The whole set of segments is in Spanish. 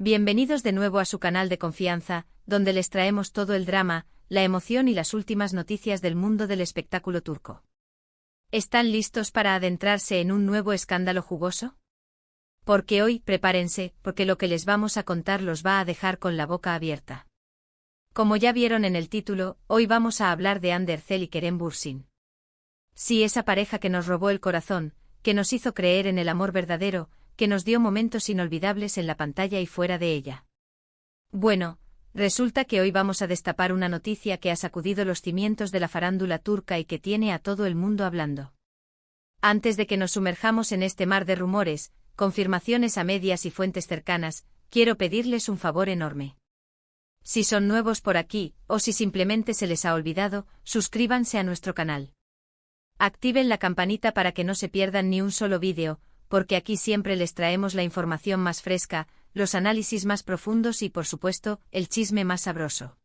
Bienvenidos de nuevo a su canal de confianza, donde les traemos todo el drama, la emoción y las últimas noticias del mundo del espectáculo turco. ¿Están listos para adentrarse en un nuevo escándalo jugoso? Porque hoy, prepárense, porque lo que les vamos a contar los va a dejar con la boca abierta. Como ya vieron en el título, hoy vamos a hablar de Hande Erçel y Kerem Bürsin. Sí, esa pareja que nos robó el corazón, que nos hizo creer en el amor verdadero, que nos dio momentos inolvidables en la pantalla y fuera de ella. Bueno, resulta que hoy vamos a destapar una noticia que ha sacudido los cimientos de la farándula turca y que tiene a todo el mundo hablando. Antes de que nos sumerjamos en este mar de rumores, confirmaciones a medias y fuentes cercanas, quiero pedirles un favor enorme. Si son nuevos por aquí, o si simplemente se les ha olvidado, suscríbanse a nuestro canal. Activen la campanita para que no se pierdan ni un solo vídeo, porque aquí siempre les traemos la información más fresca, los análisis más profundos y, por supuesto, el chisme más sabroso.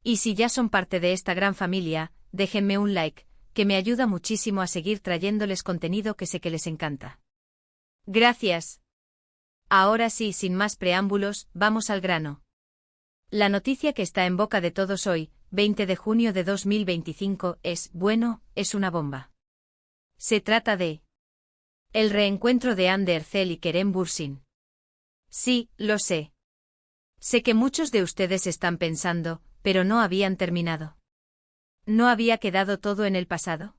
Y si ya son parte de esta gran familia, déjenme un like, que me ayuda muchísimo a seguir trayéndoles contenido que sé que les encanta. Gracias. Ahora sí, sin más preámbulos, vamos al grano. La noticia que está en boca de todos hoy, 20 de junio de 2025, es una bomba. Se trata de el reencuentro de Hande Erçel y Kerem Bürsin. Sí, lo sé. Sé que muchos de ustedes están pensando, pero no habían terminado. ¿No había quedado todo en el pasado?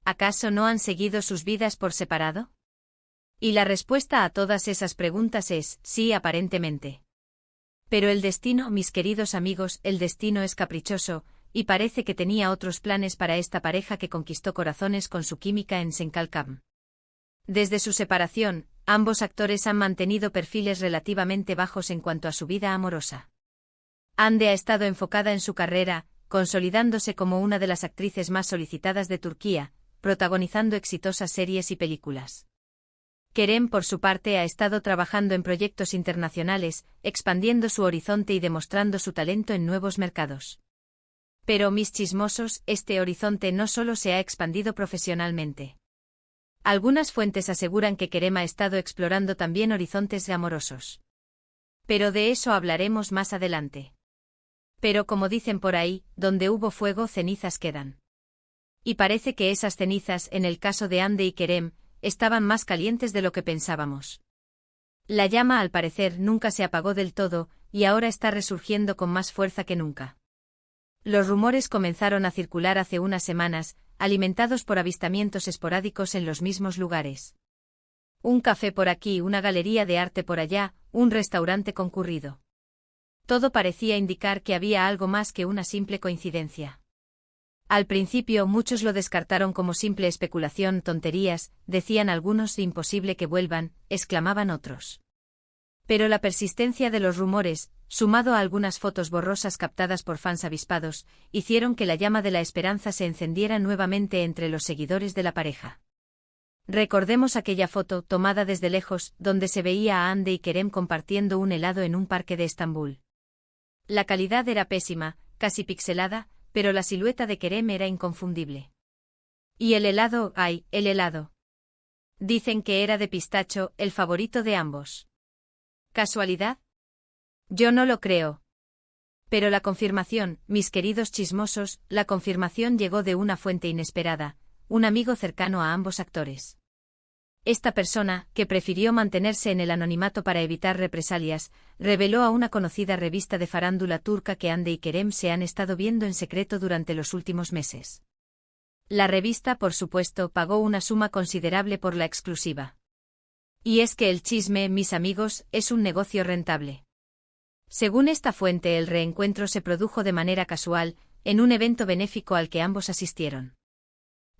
¿Acaso no han seguido sus vidas por separado? Y la respuesta a todas esas preguntas es, sí, aparentemente. Pero el destino, mis queridos amigos, el destino es caprichoso, y parece que tenía otros planes para esta pareja que conquistó corazones con su química en Senkalkam. Desde su separación, ambos actores han mantenido perfiles relativamente bajos en cuanto a su vida amorosa. Hande ha estado enfocada en su carrera, consolidándose como una de las actrices más solicitadas de Turquía, protagonizando exitosas series y películas. Kerem, por su parte, ha estado trabajando en proyectos internacionales, expandiendo su horizonte y demostrando su talento en nuevos mercados. Pero, mis chismosos, este horizonte no solo se ha expandido profesionalmente. Algunas fuentes aseguran que Kerem ha estado explorando también horizontes amorosos. Pero de eso hablaremos más adelante. Pero como dicen por ahí, donde hubo fuego, cenizas quedan. Y parece que esas cenizas, en el caso de Hande y Kerem, estaban más calientes de lo que pensábamos. La llama, al parecer, nunca se apagó del todo, y ahora está resurgiendo con más fuerza que nunca. Los rumores comenzaron a circular hace unas semanas, alimentados por avistamientos esporádicos en los mismos lugares. Un café por aquí, una galería de arte por allá, un restaurante concurrido. Todo parecía indicar que había algo más que una simple coincidencia. Al principio muchos lo descartaron como simple especulación, tonterías, decían algunos, imposible que vuelvan, exclamaban otros. Pero la persistencia de los rumores, sumado a algunas fotos borrosas captadas por fans avispados, hicieron que la llama de la esperanza se encendiera nuevamente entre los seguidores de la pareja. Recordemos aquella foto, tomada desde lejos, donde se veía a Hande y Kerem compartiendo un helado en un parque de Estambul. La calidad era pésima, casi pixelada, pero la silueta de Kerem era inconfundible. Y el helado, ¡ay, el helado! Dicen que era de pistacho, el favorito de ambos. ¿Casualidad? Yo no lo creo. Pero la confirmación, mis queridos chismosos, la confirmación llegó de una fuente inesperada, un amigo cercano a ambos actores. Esta persona, que prefirió mantenerse en el anonimato para evitar represalias, reveló a una conocida revista de farándula turca que Hande y Kerem se han estado viendo en secreto durante los últimos meses. La revista, por supuesto, pagó una suma considerable por la exclusiva. Y es que el chisme, mis amigos, es un negocio rentable. Según esta fuente, el reencuentro se produjo de manera casual, en un evento benéfico al que ambos asistieron.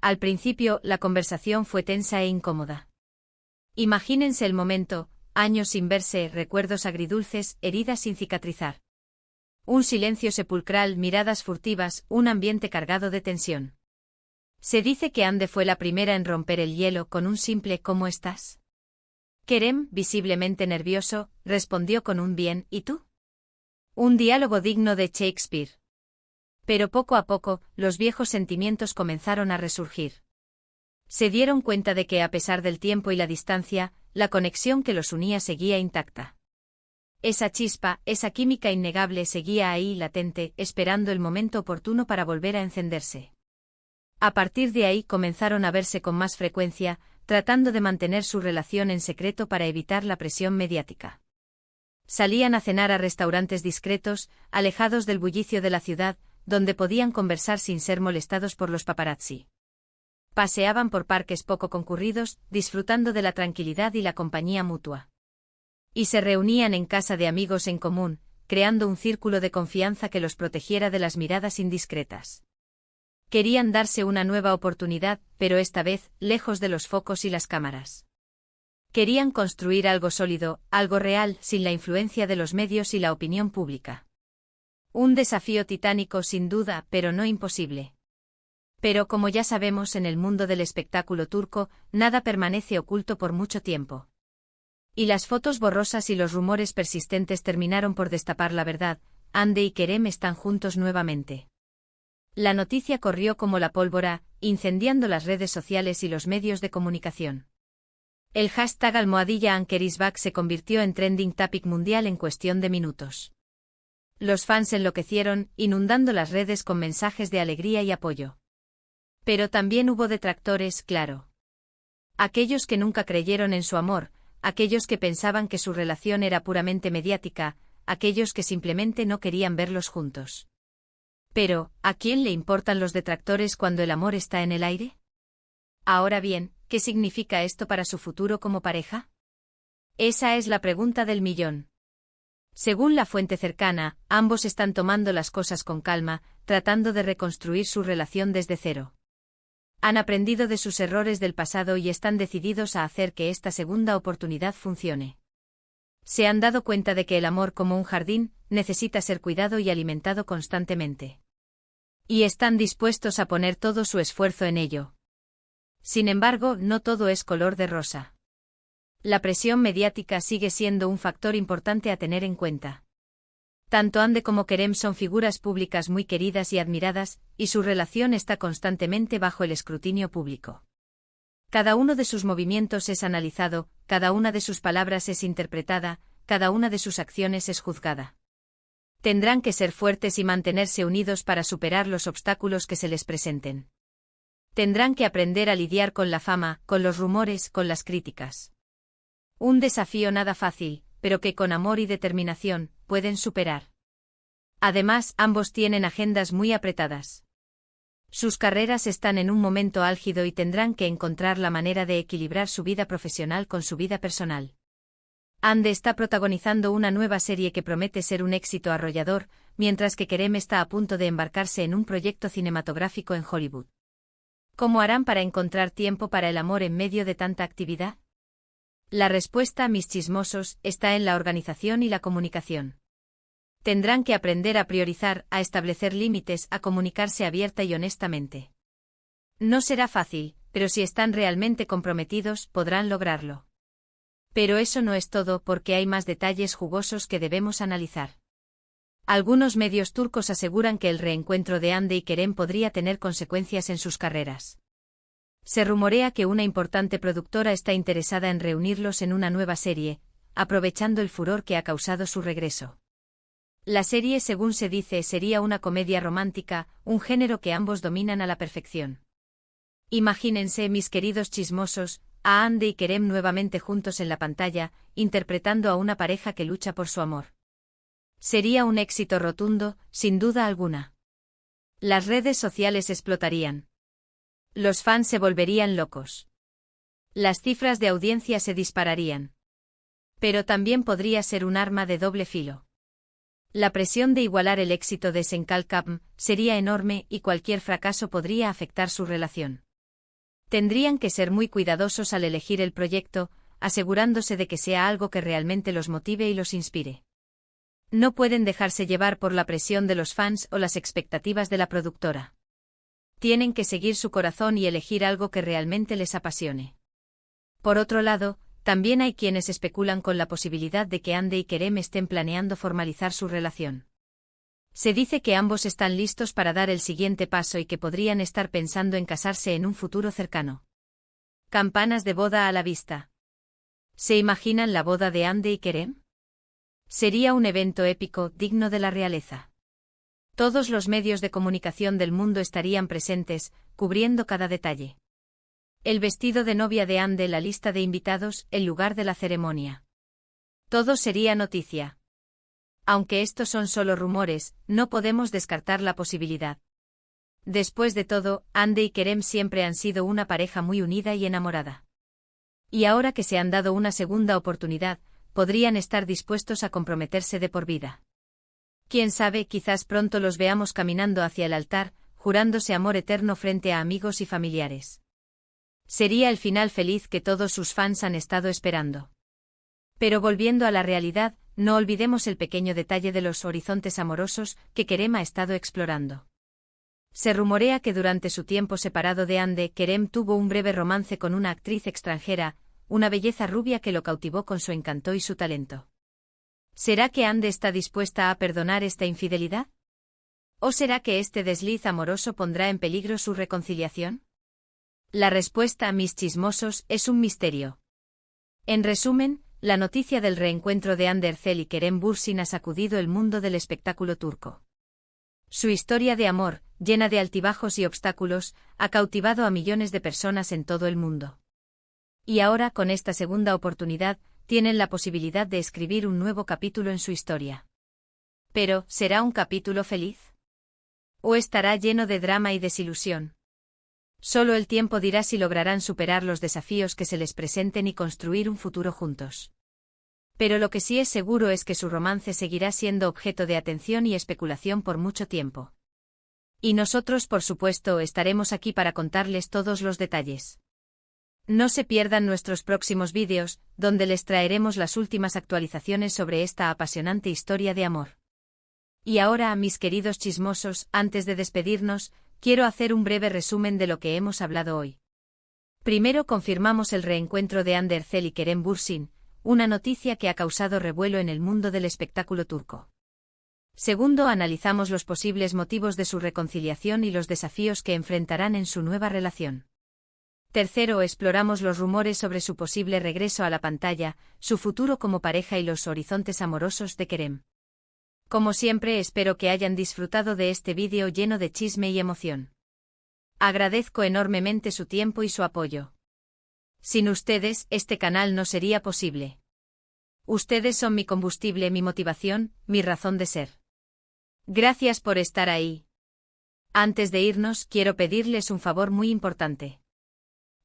Al principio, la conversación fue tensa e incómoda. Imagínense el momento, años sin verse, recuerdos agridulces, heridas sin cicatrizar. Un silencio sepulcral, miradas furtivas, un ambiente cargado de tensión. Se dice que Hande fue la primera en romper el hielo con un simple ¿cómo estás? Kerem, visiblemente nervioso, respondió con un bien, ¿y tú? Un diálogo digno de Shakespeare. Pero poco a poco, los viejos sentimientos comenzaron a resurgir. Se dieron cuenta de que, a pesar del tiempo y la distancia, la conexión que los unía seguía intacta. Esa chispa, esa química innegable seguía ahí latente, esperando el momento oportuno para volver a encenderse. A partir de ahí comenzaron a verse con más frecuencia, tratando de mantener su relación en secreto para evitar la presión mediática. Salían a cenar a restaurantes discretos, alejados del bullicio de la ciudad, donde podían conversar sin ser molestados por los paparazzi. Paseaban por parques poco concurridos, disfrutando de la tranquilidad y la compañía mutua. Y se reunían en casa de amigos en común, creando un círculo de confianza que los protegiera de las miradas indiscretas. Querían darse una nueva oportunidad, pero esta vez, lejos de los focos y las cámaras. Querían construir algo sólido, algo real, sin la influencia de los medios y la opinión pública. Un desafío titánico sin duda, pero no imposible. Pero como ya sabemos en el mundo del espectáculo turco, nada permanece oculto por mucho tiempo. Y las fotos borrosas y los rumores persistentes terminaron por destapar la verdad: Hande y Kerem están juntos nuevamente. La noticia corrió como la pólvora, incendiando las redes sociales y los medios de comunicación. El hashtag #AnkerisBack se convirtió en trending topic mundial en cuestión de minutos. Los fans enloquecieron, inundando las redes con mensajes de alegría y apoyo. Pero también hubo detractores, claro. Aquellos que nunca creyeron en su amor, aquellos que pensaban que su relación era puramente mediática, aquellos que simplemente no querían verlos juntos. Pero, ¿a quién le importan los detractores cuando el amor está en el aire? Ahora bien, ¿qué significa esto para su futuro como pareja? Esa es la pregunta del millón. Según la fuente cercana, ambos están tomando las cosas con calma, tratando de reconstruir su relación desde cero. Han aprendido de sus errores del pasado y están decididos a hacer que esta segunda oportunidad funcione. Se han dado cuenta de que el amor, como un jardín, necesita ser cuidado y alimentado constantemente. Y están dispuestos a poner todo su esfuerzo en ello. Sin embargo, no todo es color de rosa. La presión mediática sigue siendo un factor importante a tener en cuenta. Tanto Hande como Kerem son figuras públicas muy queridas y admiradas, y su relación está constantemente bajo el escrutinio público. Cada uno de sus movimientos es analizado, cada una de sus palabras es interpretada, cada una de sus acciones es juzgada. Tendrán que ser fuertes y mantenerse unidos para superar los obstáculos que se les presenten. Tendrán que aprender a lidiar con la fama, con los rumores, con las críticas. Un desafío nada fácil, pero que con amor y determinación, pueden superar. Además, ambos tienen agendas muy apretadas. Sus carreras están en un momento álgido y tendrán que encontrar la manera de equilibrar su vida profesional con su vida personal. Hande está protagonizando una nueva serie que promete ser un éxito arrollador, mientras que Kerem está a punto de embarcarse en un proyecto cinematográfico en Hollywood. ¿Cómo harán para encontrar tiempo para el amor en medio de tanta actividad? La respuesta, mis chismosos, está en la organización y la comunicación. Tendrán que aprender a priorizar, a establecer límites, a comunicarse abierta y honestamente. No será fácil, pero si están realmente comprometidos, podrán lograrlo. Pero eso no es todo, porque hay más detalles jugosos que debemos analizar. Algunos medios turcos aseguran que el reencuentro de Hande y Kerem podría tener consecuencias en sus carreras. Se rumorea que una importante productora está interesada en reunirlos en una nueva serie, aprovechando el furor que ha causado su regreso. La serie, según se dice, sería una comedia romántica, un género que ambos dominan a la perfección. Imagínense, mis queridos chismosos, a Hande y Kerem nuevamente juntos en la pantalla, interpretando a una pareja que lucha por su amor. Sería un éxito rotundo, sin duda alguna. Las redes sociales explotarían. Los fans se volverían locos. Las cifras de audiencia se dispararían. Pero también podría ser un arma de doble filo. La presión de igualar el éxito de Senkalkapm sería enorme y cualquier fracaso podría afectar su relación. Tendrían que ser muy cuidadosos al elegir el proyecto, asegurándose de que sea algo que realmente los motive y los inspire. No pueden dejarse llevar por la presión de los fans o las expectativas de la productora. Tienen que seguir su corazón y elegir algo que realmente les apasione. Por otro lado, también hay quienes especulan con la posibilidad de que Hande y Kerem estén planeando formalizar su relación. Se dice que ambos están listos para dar el siguiente paso y que podrían estar pensando en casarse en un futuro cercano. Campanas de boda a la vista. ¿Se imaginan la boda de Hande y Kerem? Sería un evento épico, digno de la realeza. Todos los medios de comunicación del mundo estarían presentes, cubriendo cada detalle. El vestido de novia de Anne, la lista de invitados, el lugar de la ceremonia. Todo sería noticia. Aunque estos son solo rumores, no podemos descartar la posibilidad. Después de todo, Anne y Kerem siempre han sido una pareja muy unida y enamorada. Y ahora que se han dado una segunda oportunidad, podrían estar dispuestos a comprometerse de por vida. Quién sabe, quizás pronto los veamos caminando hacia el altar, jurándose amor eterno frente a amigos y familiares. Sería el final feliz que todos sus fans han estado esperando. Pero volviendo a la realidad, no olvidemos el pequeño detalle de los horizontes amorosos que Kerem ha estado explorando. Se rumorea que durante su tiempo separado de Anne, Kerem tuvo un breve romance con una actriz extranjera, una belleza rubia que lo cautivó con su encanto y su talento. ¿Será que Anne está dispuesta a perdonar esta infidelidad? ¿O será que este desliz amoroso pondrá en peligro su reconciliación? La respuesta, mis chismosos, es un misterio. En resumen, la noticia del reencuentro de Hande Erçel y Kerem Bürsin ha sacudido el mundo del espectáculo turco. Su historia de amor, llena de altibajos y obstáculos, ha cautivado a millones de personas en todo el mundo. Y ahora, con esta segunda oportunidad, tienen la posibilidad de escribir un nuevo capítulo en su historia. Pero, ¿será un capítulo feliz? ¿O estará lleno de drama y desilusión? Solo el tiempo dirá si lograrán superar los desafíos que se les presenten y construir un futuro juntos. Pero lo que sí es seguro es que su romance seguirá siendo objeto de atención y especulación por mucho tiempo. Y nosotros, por supuesto, estaremos aquí para contarles todos los detalles. No se pierdan nuestros próximos vídeos, donde les traeremos las últimas actualizaciones sobre esta apasionante historia de amor. Y ahora, mis queridos chismosos, antes de despedirnos, quiero hacer un breve resumen de lo que hemos hablado hoy. Primero, confirmamos el reencuentro de Hande Erçel y Kerem Bürsin, una noticia que ha causado revuelo en el mundo del espectáculo turco. Segundo, analizamos los posibles motivos de su reconciliación y los desafíos que enfrentarán en su nueva relación. Tercero, exploramos los rumores sobre su posible regreso a la pantalla, su futuro como pareja y los horizontes amorosos de Kerem. Como siempre, espero que hayan disfrutado de este vídeo lleno de chisme y emoción. Agradezco enormemente su tiempo y su apoyo. Sin ustedes, este canal no sería posible. Ustedes son mi combustible, mi motivación, mi razón de ser. Gracias por estar ahí. Antes de irnos, quiero pedirles un favor muy importante.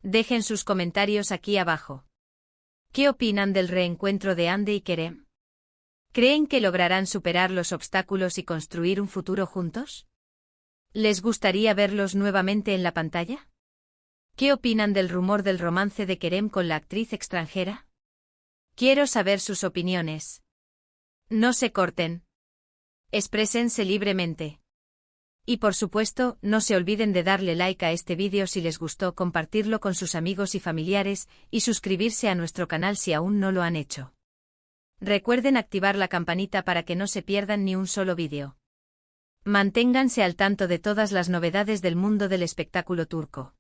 Dejen sus comentarios aquí abajo. ¿Qué opinan del reencuentro de Hande y Kerem? ¿Creen que lograrán superar los obstáculos y construir un futuro juntos? ¿Les gustaría verlos nuevamente en la pantalla? ¿Qué opinan del rumor del romance de Kerem con la actriz extranjera? Quiero saber sus opiniones. No se corten. Exprésense libremente. Y por supuesto, no se olviden de darle like a este vídeo si les gustó, compartirlo con sus amigos y familiares, y suscribirse a nuestro canal si aún no lo han hecho. Recuerden activar la campanita para que no se pierdan ni un solo vídeo. Manténganse al tanto de todas las novedades del mundo del espectáculo turco.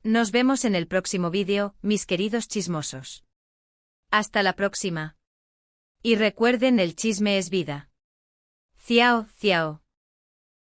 Nos vemos en el próximo vídeo, mis queridos chismosos. Hasta la próxima. Y recuerden, el chisme es vida. Ciao, ciao.